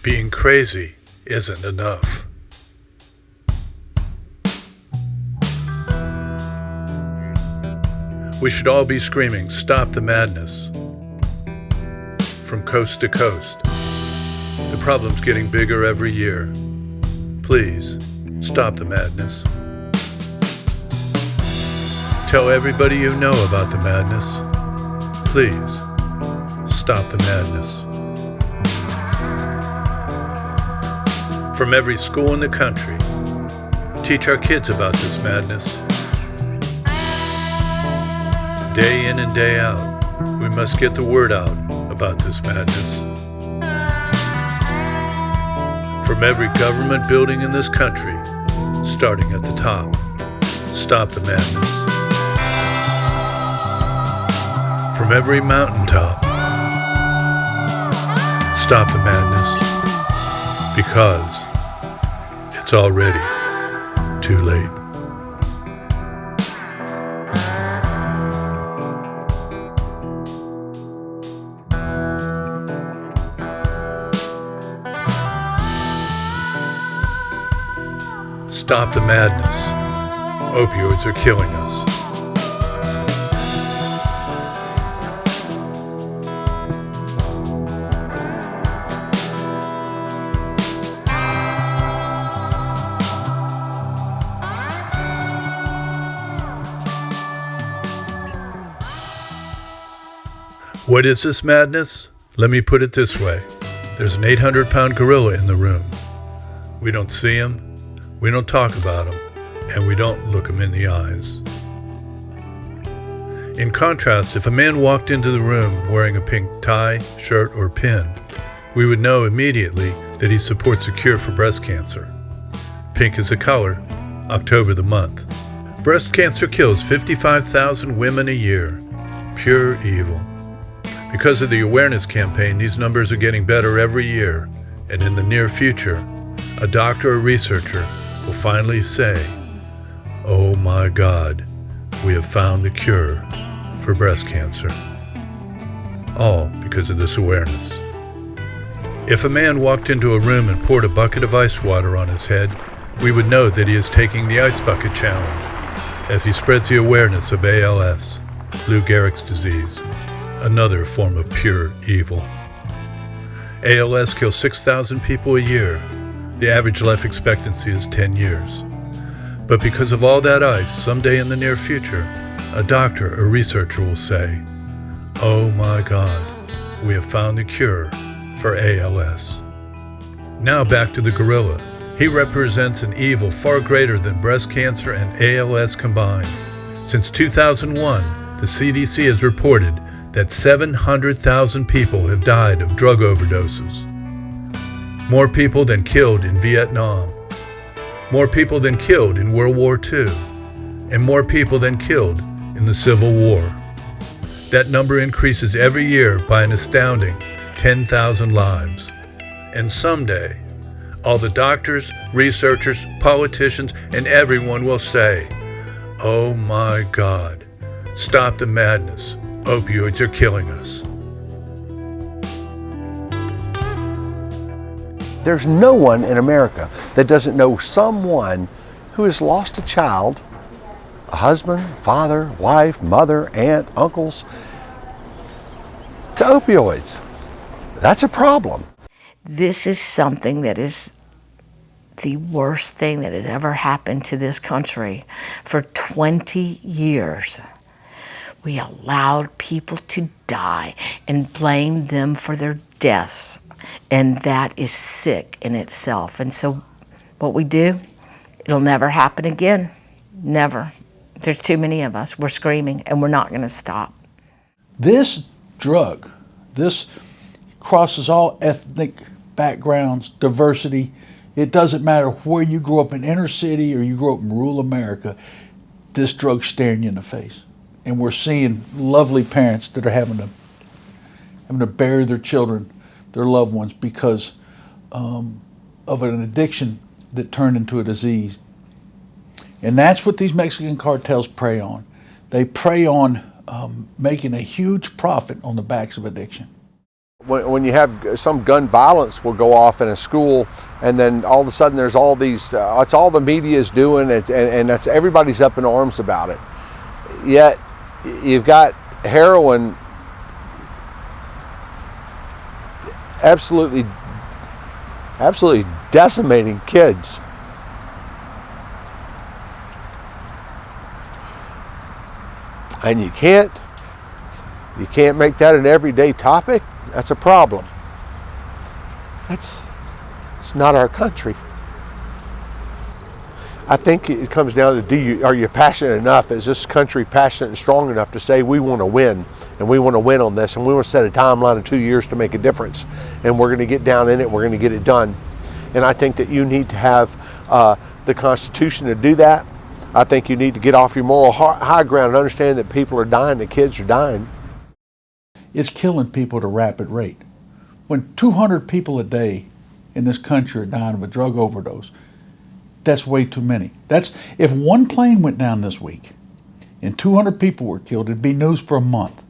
Being crazy isn't enough. We should all be screaming, "Stop the madness!" from coast to coast. The problem's getting bigger every year. Please, stop the madness. Tell everybody you know about the madness. Please, stop the madness. From every school in the country, teach our kids about this madness. Day in and day out, we must get the word out about this madness. From every government building in this country, starting at the top, stop the madness. From every mountaintop, stop the madness, because it's already too late. Stop the madness. Opioids are killing us. What is this madness? Let me put it this way. There's an 800-pound gorilla in the room. We don't see him, we don't talk about him, and we don't look him in the eyes. In contrast, if a man walked into the room wearing a pink tie, shirt, or pin, we would know immediately that he supports a cure for breast cancer. Pink is a color, October the month. Breast cancer kills 55,000 women a year. Pure evil. Because of the awareness campaign, these numbers are getting better every year, and in the near future, a doctor or researcher will finally say, "Oh my God, we have found the cure for breast cancer." All because of this awareness. If a man walked into a room and poured a bucket of ice water on his head, we would know that he is taking the Ice Bucket Challenge as he spreads the awareness of ALS, Lou Gehrig's disease, another form of pure evil. ALS kills 6,000 people a year. The average life expectancy is 10 years. But because of all that ice, someday in the near future, a doctor or researcher will say, "Oh my God, we have found the cure for ALS." Now back to the gorilla. He represents an evil far greater than breast cancer and ALS combined. Since 2001, the CDC has reported that 700,000 people have died of drug overdoses. More people than killed in Vietnam. More people than killed in World War II. And more people than killed in the Civil War. That number increases every year by an astounding 10,000 lives. And someday, all the doctors, researchers, politicians, and everyone will say, "Oh my God, stop the madness. Opioids are killing us." There's no one in America that doesn't know someone who has lost a child, a husband, father, wife, mother, aunt, uncles, to opioids. That's a problem. This is something that is the worst thing that has ever happened to this country. For 20 years, we allowed people to die and blamed them for their deaths. And that is sick in itself. And so what we do, it'll never happen again. Never. There's too many of us. We're screaming and we're not going to stop. This drug, this crosses all ethnic backgrounds, diversity. It doesn't matter where you grew up in inner city or you grew up in rural America, this drug's staring you in the face. And we're seeing lovely parents that are having to bury their children, their loved ones, because of an addiction that turned into a disease. And that's what these Mexican cartels prey on. They prey on making a huge profit on the backs of addiction. When you have some gun violence will go off in a school, and then all of a sudden there's all these, it's all the media is doing, and that's, everybody's up in arms about it. Yet you've got heroin absolutely decimating kids. And you can't make that an everyday topic. That's a problem. It's not our country. I think it comes down to, are you passionate enough? Is this country passionate and strong enough to say we want to win, and we want to win on this, and we want to set a timeline of 2 years to make a difference, and we're going to get down in it, we're going to get it done. And I think that you need to have the Constitution to do that. I think you need to get off your moral high ground and understand that people are dying, that kids are dying. It's killing people at a rapid rate. When 200 people a day in this country are dying of a drug overdose, that's way too many. If one plane went down this week and 200 people were killed, it'd be news for a month.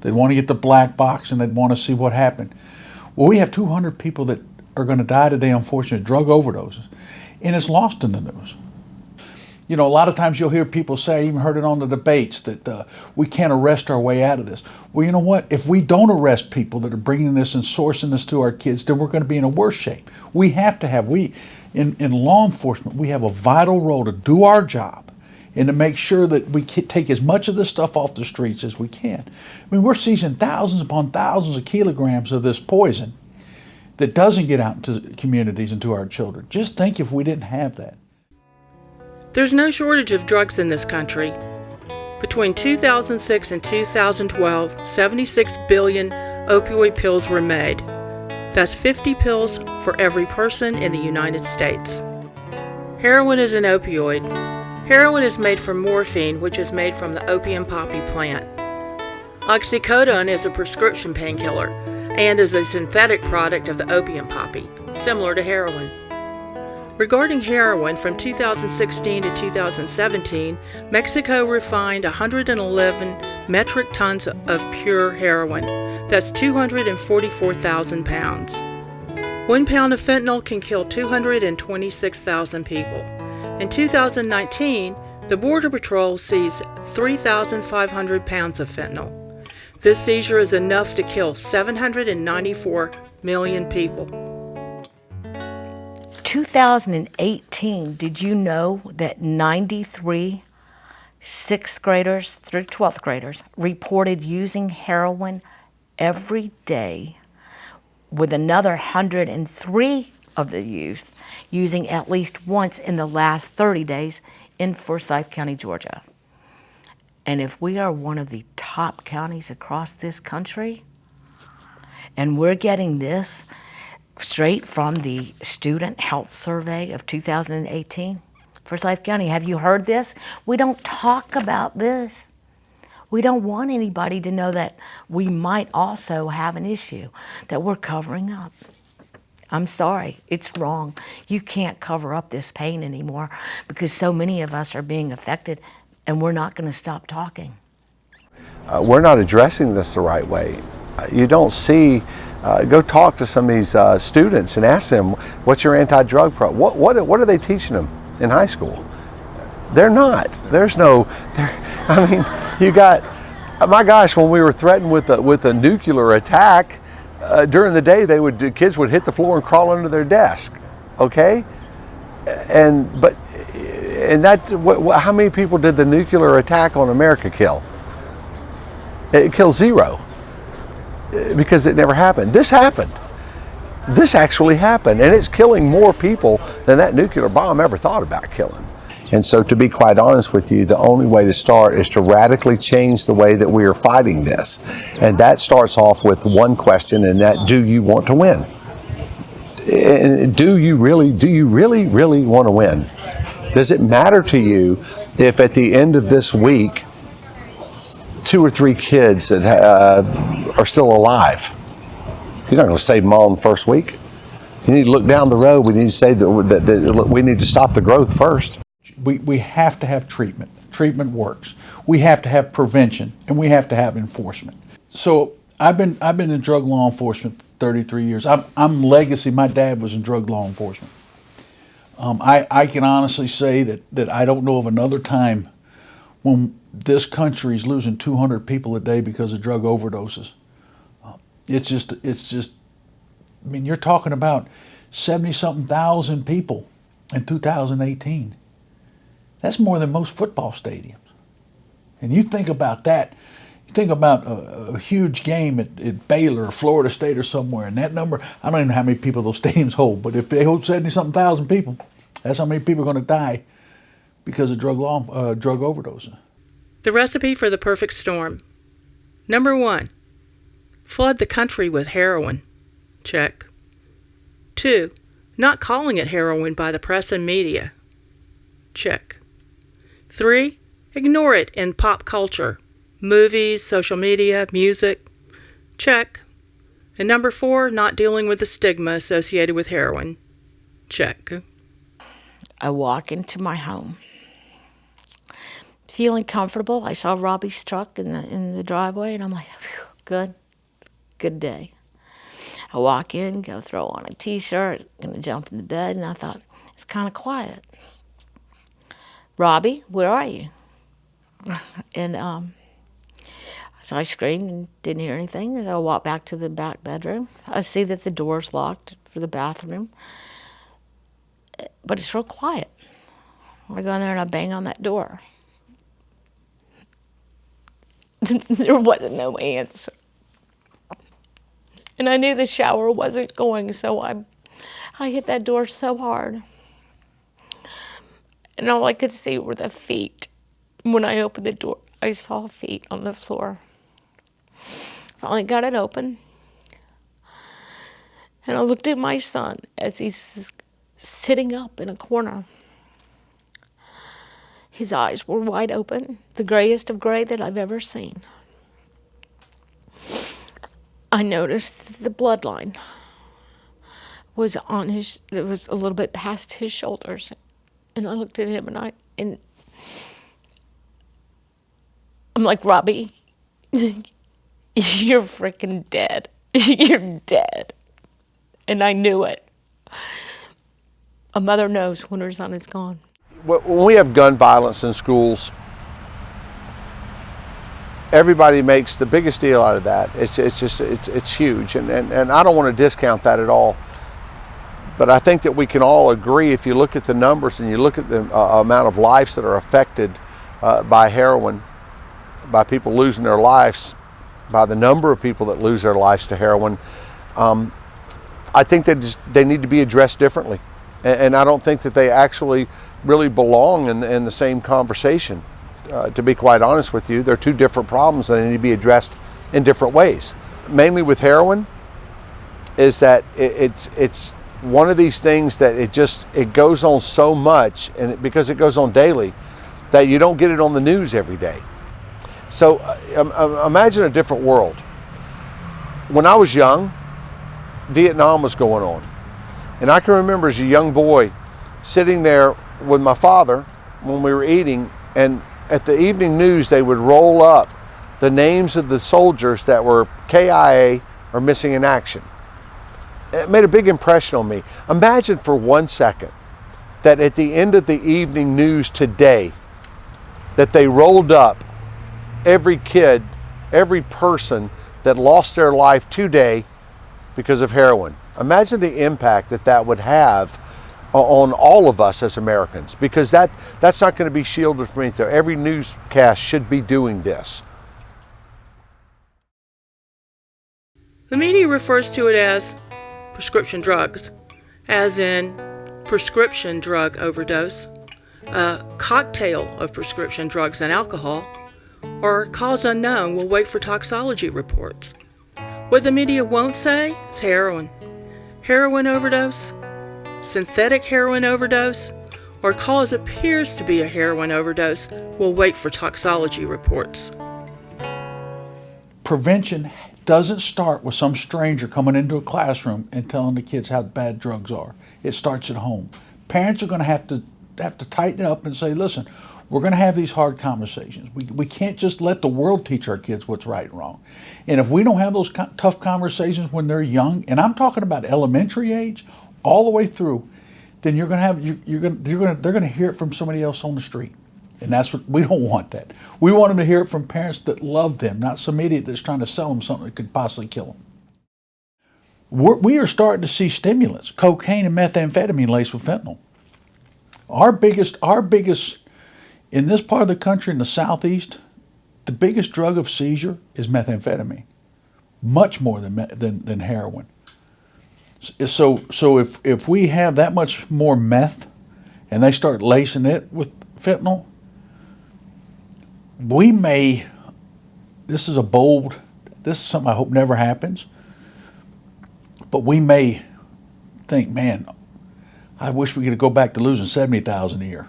They'd want to get the black box and they'd want to see what happened. Well, we have 200 people that are going to die today, unfortunately, drug overdoses, and it's lost in the news. You know, a lot of times you'll hear people say, I even heard it on the debates, that we can't arrest our way out of this. Well, you know what? If we don't arrest people that are bringing this and sourcing this to our kids, then we're going to be in a worse shape. We have to have, in law enforcement, we have a vital role to do our job and to make sure that we take as much of this stuff off the streets as we can. I mean, we're seizing thousands upon thousands of kilograms of this poison that doesn't get out into communities and to our children. Just think if we didn't have that. There's no shortage of drugs in this country. Between 2006 and 2012, 76 billion opioid pills were made. That's 50 pills for every person in the United States. Heroin is an opioid. Heroin is made from morphine, which is made from the opium poppy plant. Oxycodone is a prescription painkiller and is a synthetic product of the opium poppy, similar to heroin. Regarding heroin, from 2016 to 2017, Mexico refined 111 metric tons of pure heroin. That's 244,000 pounds. 1 pound of fentanyl can kill 226,000 people. In 2019, the Border Patrol seized 3,500 pounds of fentanyl. This seizure is enough to kill 794 million people. 2018, did you know that 93 6th graders through 12th graders reported using heroin every day, with another 103 of the youth using at least once in the last 30 days in Forsyth County, Georgia? And if we are one of the top counties across this country, and we're getting this straight from the Student Health Survey of 2018, Forsyth County, have you heard this? We don't talk about this. We don't want anybody to know that we might also have an issue that we're covering up. I'm sorry, it's wrong. You can't cover up this pain anymore because so many of us are being affected, and we're not going to stop talking. We're not addressing this the right way. You don't see, go talk to some of these students and ask them, what's your anti-drug program? What are they teaching them in high school? They're not. I mean, you got, my gosh, when we were threatened with a nuclear attack, during the day kids would hit the floor and crawl under their desk, okay? How many people did the nuclear attack on America kill? It killed zero, because it never happened. This happened. This actually happened, and it's killing more people than that nuclear bomb ever thought about killing. And so, to be quite honest with you, the only way to start is to radically change the way that we are fighting this. And that starts off with one question, and that, do you want to win? And do you really want to win? Does it matter to you if at the end of this week, 2 or 3 kids that are still alive? You're not going to save them all in the first week. You need to look down the road. We need to say that we need to stop the growth first. We have to have treatment. Treatment works. We have to have prevention, and we have to have enforcement. So I've been in drug law enforcement 33 years. I'm legacy. My dad was in drug law enforcement. I can honestly say that I don't know of another time when this country is losing 200 people a day because of drug overdoses. It's just. I mean, you're talking about 70-something thousand people in 2018. That's more than most football stadiums. And you think about that. You think about a huge game at Baylor or Florida State or somewhere, and that number, I don't even know how many people those stadiums hold, but if they hold 70-something thousand people, that's how many people are going to die because of drug overdoses. The recipe for the perfect storm. Number 1, flood the country with heroin. Check. 2, not calling it heroin by the press and media. Check. 3, ignore it in pop culture. Movies, social media, music. Check. And number 4, not dealing with the stigma associated with heroin. Check. I walk into my home, feeling comfortable. I saw Robbie's truck in the driveway, and I'm like, phew, good day. I walk in, go throw on a t-shirt, gonna jump in the bed, and I thought, it's kind of quiet. Robbie, where are you? And so I screamed and didn't hear anything. And I walked back to the back bedroom. I see that the door's locked for the bathroom, but it's real quiet. I go in there and I bang on that door. There wasn't no answer. And I knew the shower wasn't going, so I hit that door so hard. And all I could see were the feet. When I opened the door, I saw feet on the floor. Finally got it open. And I looked at my son as he's sitting up in a corner. His eyes were wide open, the grayest of gray that I've ever seen. I noticed the bloodline was on his, it was a little bit past his shoulders. And I looked at him and I'm like, Robbie, you're freaking dead. You're dead. And I knew it. A mother knows when her son is gone. When we have gun violence in schools, everybody makes the biggest deal out of that. It's huge, and I don't want to discount that at all. But I think that we can all agree, if you look at the numbers and you look at the amount of lives that are affected by heroin, by people losing their lives, by the number of people that lose their lives to heroin, I think they need to be addressed differently. And I don't think that they actually really belong in the same conversation. To be quite honest with you, they're two different problems that need to be addressed in different ways. Mainly with heroin, is that it's one of these things that it goes on so much, and because it goes on daily, that you don't get it on the news every day. So imagine a different world. When I was young, Vietnam was going on. And I can remember as a young boy sitting there with my father when we were eating, and at the evening news they would roll up the names of the soldiers that were KIA or missing in action. It made a big impression on me. Imagine for 1 second that at the end of the evening news today, that they rolled up every kid, every person that lost their life today because of heroin. Imagine the impact that would have on all of us as Americans, because that's not going to be shielded from anything. Every newscast should be doing this. The media refers to it as prescription drugs, as in prescription drug overdose, a cocktail of prescription drugs and alcohol, or cause unknown. Will wait for toxicology reports. What the media won't say is heroin overdose, synthetic heroin overdose, or cause appears to be a heroin overdose. Will wait for toxicology reports. Prevention doesn't start with some stranger coming into a classroom and telling the kids how bad drugs are. It starts at home. Parents are going to have to tighten up and say, listen, We're going to have these hard conversations. We can't just let the world teach our kids what's right and wrong. And if we don't have those tough conversations when they're young, and I'm talking about elementary age all the way through, then they're going to hear it from somebody else on the street. And that's what we don't want. That we want them to hear it from parents that love them, not some idiot that's trying to sell them something that could possibly kill them. We are starting to see stimulants, cocaine and methamphetamine laced with fentanyl. Our biggest in this part of the country, in the southeast, the biggest drug of seizure is methamphetamine, much more than heroin. So if we have that much more meth, and they start lacing it with fentanyl, we may. This is something I hope never happens. But we may think, man, I wish we could go back to losing 70,000 a year.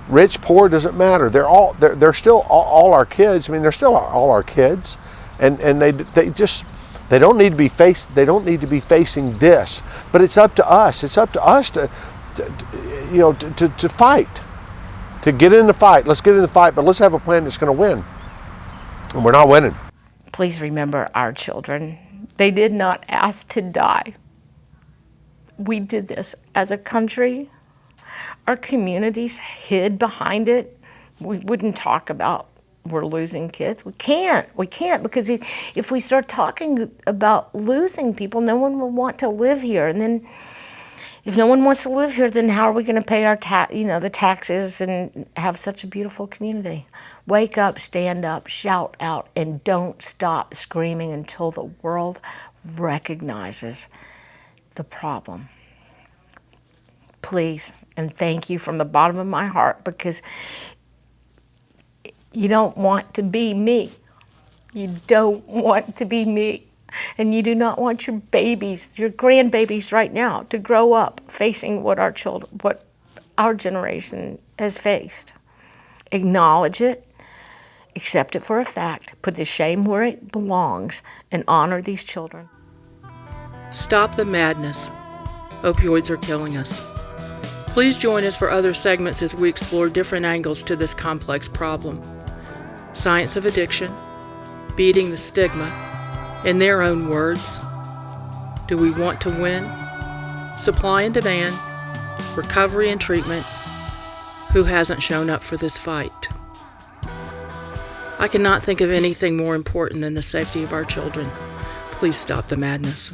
Rich, poor, doesn't matter. They're still all our kids. I mean, they're still all our kids, and they don't need to be facing this. But it's up to us. It's up to us to fight, to get in the fight. Let's get in the fight, but let's have a plan that's going to win. And we're not winning. Please remember our children. They did not ask to die. We did this as a country. Our communities hid behind it. We wouldn't talk about we're losing kids. We can't because if we start talking about losing people, no one will want to live here. And then if no one wants to live here, then how are we going to pay our the taxes and have such a beautiful community? Wake up, stand up, shout out, and don't stop screaming until the world recognizes the problem. Please, and thank you from the bottom of my heart, because you don't want to be me. You don't want to be me. And you do not want your babies, your grandbabies right now, to grow up facing what our generation has faced. Acknowledge it, accept it for a fact, put the shame where it belongs, and honor these children. Stop the madness. Opioids are killing us. Please join us for other segments as we explore different angles to this complex problem. Science of addiction, beating the stigma. In their own words, do we want to win? Supply and demand, recovery and treatment. Who hasn't shown up for this fight? I cannot think of anything more important than the safety of our children. Please stop the madness.